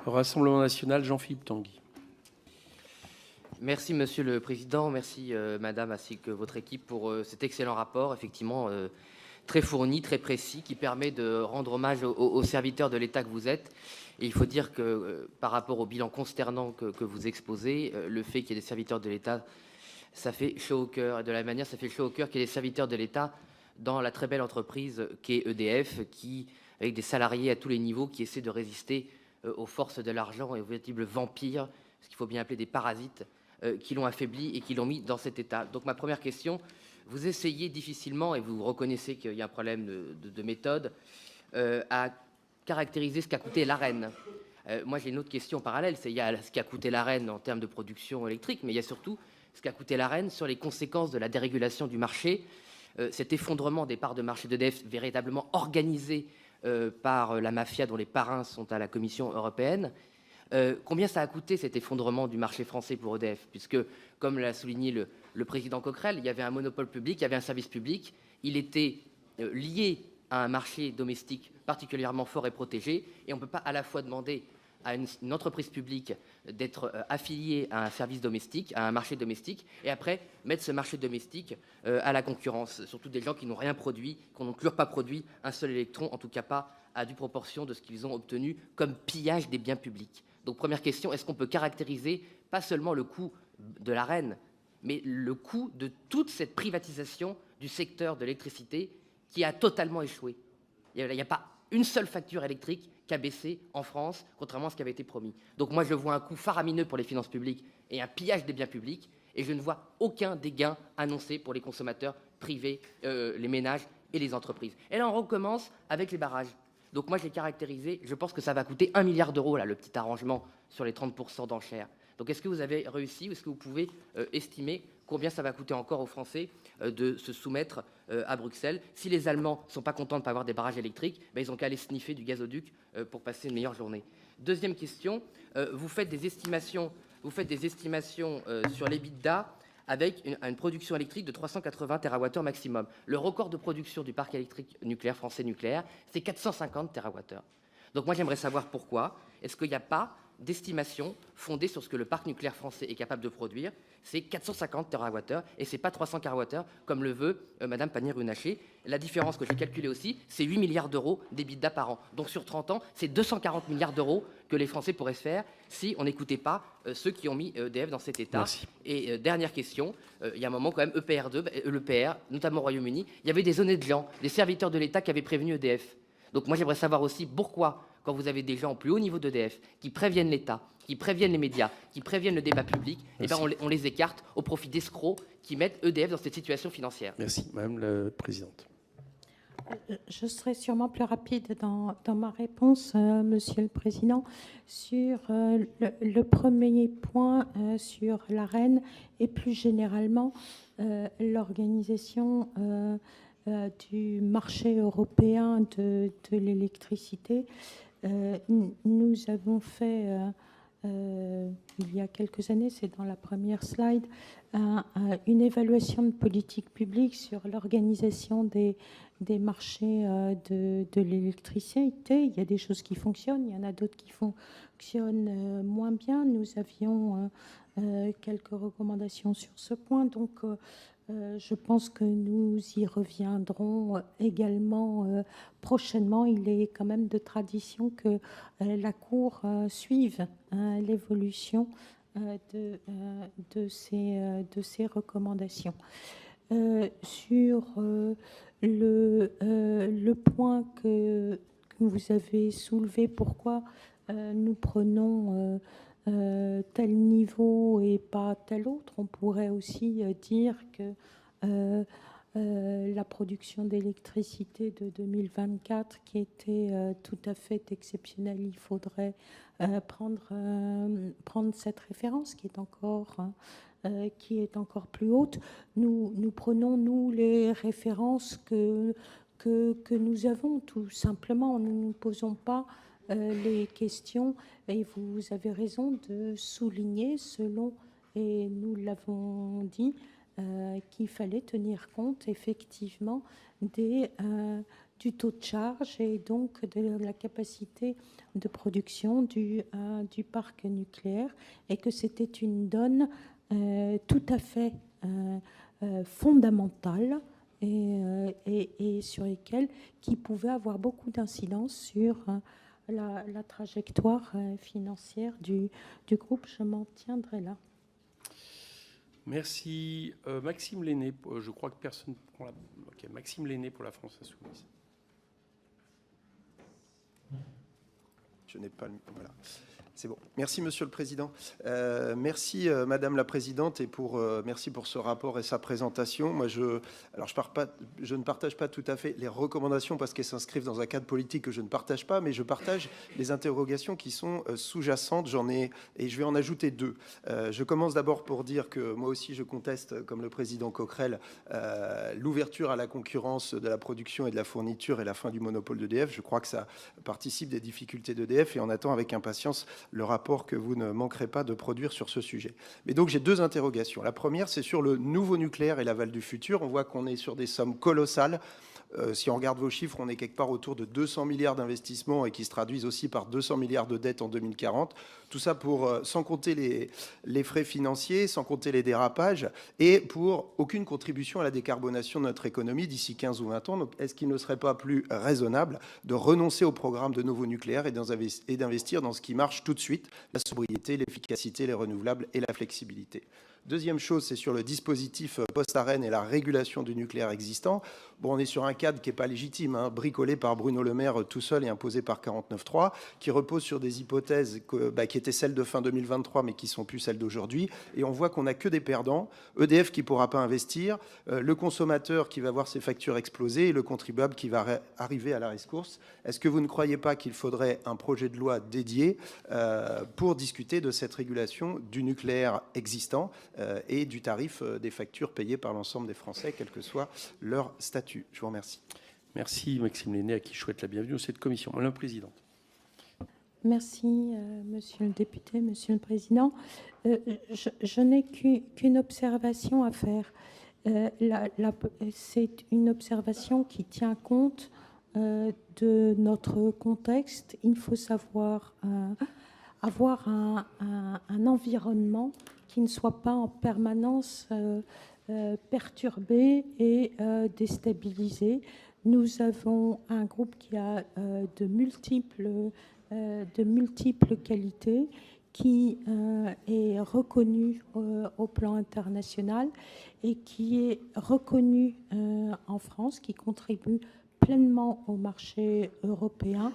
Rassemblement national, Jean-Philippe Tanguy. Merci Monsieur le Président, merci Madame ainsi que votre équipe pour cet excellent rapport, effectivement très fourni, très précis, qui permet de rendre hommage aux serviteurs de l'État que vous êtes. Et il faut dire que par rapport au bilan consternant que vous exposez, le fait qu'il y ait des serviteurs de l'État, ça fait chaud au cœur. Et de la même manière, ça fait chaud au cœur qu'il y ait des serviteurs de l'État dans la très belle entreprise qu'est EDF, qui, avec des salariés à tous les niveaux, qui essaient de résister aux forces de l'argent et aux véritables vampires, ce qu'il faut bien appeler des parasites, qui l'ont affaibli et qui l'ont mis dans cet état. Donc ma première question, vous essayez difficilement, et vous reconnaissez qu'il y a un problème de méthode, à caractériser ce qu'a coûté l'Arenh. Moi j'ai une autre question en parallèle, c'est il y a ce qu'a coûté l'Arenh en termes de production électrique, mais il y a surtout ce qu'a coûté l'Arenh sur les conséquences de la dérégulation du marché, cet effondrement des parts de marché d'EDF véritablement organisé par la mafia dont les parrains sont à la Commission européenne. Combien ça a coûté cet effondrement du marché français pour EDF? Puisque, comme l'a souligné le président Coquerel, il y avait un monopole public, il y avait un service public, il était lié à un marché domestique particulièrement fort et protégé, et on ne peut pas à la fois demander à une entreprise publique d'être affiliée à un service domestique, à un marché domestique, et après mettre ce marché domestique à la concurrence, surtout des gens qui n'ont rien produit, qui n'ont toujours pas produit un seul électron, en tout cas pas à due proportion de ce qu'ils ont obtenu comme pillage des biens publics. Donc première question, est-ce qu'on peut caractériser pas seulement le coût de l'Arenh, mais le coût de toute cette privatisation du secteur de l'électricité qui a totalement échoué? Il n'y a pas une seule facture électrique qui a baissé en France, contrairement à ce qui avait été promis. Donc moi, je vois un coût faramineux pour les finances publiques et un pillage des biens publics, et je ne vois aucun des gains annoncés pour les consommateurs privés, les ménages et les entreprises. Et là, on recommence avec les barrages. Donc moi, je l'ai caractérisé, je pense que ça va coûter 1 milliard d'euros, là, le petit arrangement sur les 30% d'enchères. Donc est-ce que vous avez réussi, ou est-ce que vous pouvez estimer combien ça va coûter encore aux Français de se soumettre à Bruxelles? Si les Allemands ne sont pas contents de ne pas avoir des barrages électriques, ben, ils n'ont qu'à aller sniffer du gazoduc pour passer une meilleure journée. Deuxième question, vous faites des estimations sur l'EBITDA avec une production électrique de 380 TWh maximum. Le record de production du parc électrique nucléaire français nucléaire, c'est 450 TWh. Donc moi, j'aimerais savoir pourquoi. Est-ce qu'il n'y a pas d'estimation fondée sur ce que le parc nucléaire français est capable de produire? C'est 450 TWh et ce n'est pas 300 TWh comme le veut Mme Pannier-Runacher. La différence que j'ai calculée aussi, c'est 8 milliards d'euros d'EBITDA par an. Donc sur 30 ans, c'est 240 milliards d'euros que les Français pourraient se faire si on n'écoutait pas ceux qui ont mis EDF dans cet état. Merci. Et dernière question, il y a un moment quand même, l'EPR, notamment au Royaume-Uni, il y avait des honnêtes gens, des serviteurs de l'État qui avaient prévenu EDF. Donc moi, j'aimerais savoir aussi pourquoi, quand vous avez des gens au plus haut niveau d'EDF qui préviennent l'État, qui préviennent les médias, qui préviennent le débat public, eh ben on les écarte au profit d'escrocs qui mettent EDF dans cette situation financière. Merci, Madame la Présidente. Je serai sûrement plus rapide dans ma réponse, Monsieur le Président, sur le premier point sur l'Arenh et plus généralement l'organisation du marché européen de l'électricité. Nous avons fait, il y a quelques années, c'est dans la première slide, une évaluation de politique publique sur l'organisation des marchés de l'électricité. Il y a des choses qui fonctionnent, il y en a d'autres qui fonctionnent moins bien. Nous avions quelques recommandations sur ce point, donc je pense que nous y reviendrons également prochainement. Il est quand même de tradition que la Cour suive l'évolution de ces recommandations. Sur le point que vous avez soulevé, pourquoi nous prenons tel niveau et pas tel autre, on pourrait aussi dire que la production d'électricité de 2024 qui était tout à fait exceptionnelle, il faudrait prendre cette référence qui est encore plus haute. Nous prenons, nous, les références que nous avons, tout simplement. Nous ne nous posons pas les questions, et vous avez raison de souligner, et nous l'avons dit, qu'il fallait tenir compte effectivement des du taux de charge et donc de la capacité de production du parc nucléaire, et que c'était une donne tout à fait fondamentale et sur lesquelles qui pouvait avoir beaucoup d'incidence sur la trajectoire financière du groupe. Je m'en tiendrai là. Merci. Maxime Lenné, je crois que personne ne prend la... Ok, Maxime Lenné pour la France Insoumise. Je n'ai pas le... Voilà. C'est bon. Merci, Monsieur le Président. Merci, Madame la Présidente, et merci pour ce rapport et sa présentation. Moi, je ne partage pas tout à fait les recommandations parce qu'elles s'inscrivent dans un cadre politique que je ne partage pas, mais je partage les interrogations qui sont sous-jacentes. Et je vais en ajouter deux. Je commence d'abord pour dire que moi aussi, je conteste, comme le Président Coquerel, l'ouverture à la concurrence de la production et de la fourniture et la fin du monopole d'EDF. Je crois que ça participe des difficultés d'EDF et on attend avec impatience le rapport que vous ne manquerez pas de produire sur ce sujet. Mais donc j'ai deux interrogations. La première, c'est sur le nouveau nucléaire et l'aval du futur. On voit qu'on est sur des sommes colossales. Si on regarde vos chiffres, on est quelque part autour de 200 milliards d'investissements et qui se traduisent aussi par 200 milliards de dettes en 2040. Tout ça sans compter les frais financiers, sans compter les dérapages et pour aucune contribution à la décarbonation de notre économie d'ici 15 ou 20 ans. Donc, est-ce qu'il ne serait pas plus raisonnable de renoncer au programme de nouveau nucléaire et d'investir dans ce qui marche tout de suite, la sobriété, l'efficacité, les renouvelables et la flexibilité? Deuxième chose, c'est sur le dispositif post-ARENH et la régulation du nucléaire existant. Bon, on est sur un cadre qui n'est pas légitime, bricolé par Bruno Le Maire tout seul et imposé par 49.3, qui repose sur des hypothèses qui étaient celles de fin 2023, mais qui ne sont plus celles d'aujourd'hui. Et on voit qu'on n'a que des perdants. EDF qui ne pourra pas investir, le consommateur qui va voir ses factures exploser et le contribuable qui va arriver à la rescousse. Est-ce que vous ne croyez pas qu'il faudrait un projet de loi dédié pour discuter de cette régulation du nucléaire existant et du tarif des factures payées par l'ensemble des Français, quel que soit leur statut? Je vous remercie. Merci Maxime Lenné, à qui je souhaite la bienvenue dans cette commission. Madame la Présidente. Merci, Monsieur le député, Monsieur le Président. Je n'ai qu'une observation à faire. C'est une observation qui tient compte de notre contexte. Il faut savoir avoir un environnement qui ne soit pas en permanence perturbé et déstabilisé. Nous avons un groupe qui a de multiples qualités, qui est reconnu au plan international et qui est reconnu en France, qui contribue pleinement au marché européen.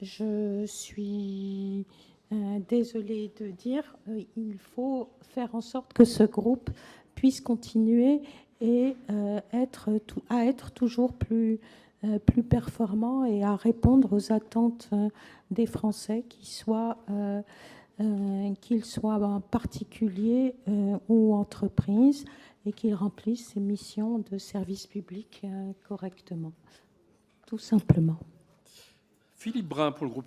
Je suis désolée de dire, il faut faire en sorte que ce groupe puisse continuer et être toujours plus performant et à répondre aux attentes des Français, qu'ils soient particuliers ou entreprises, et qu'ils remplissent ces missions de service public correctement. Tout simplement. Philippe Brun pour le groupe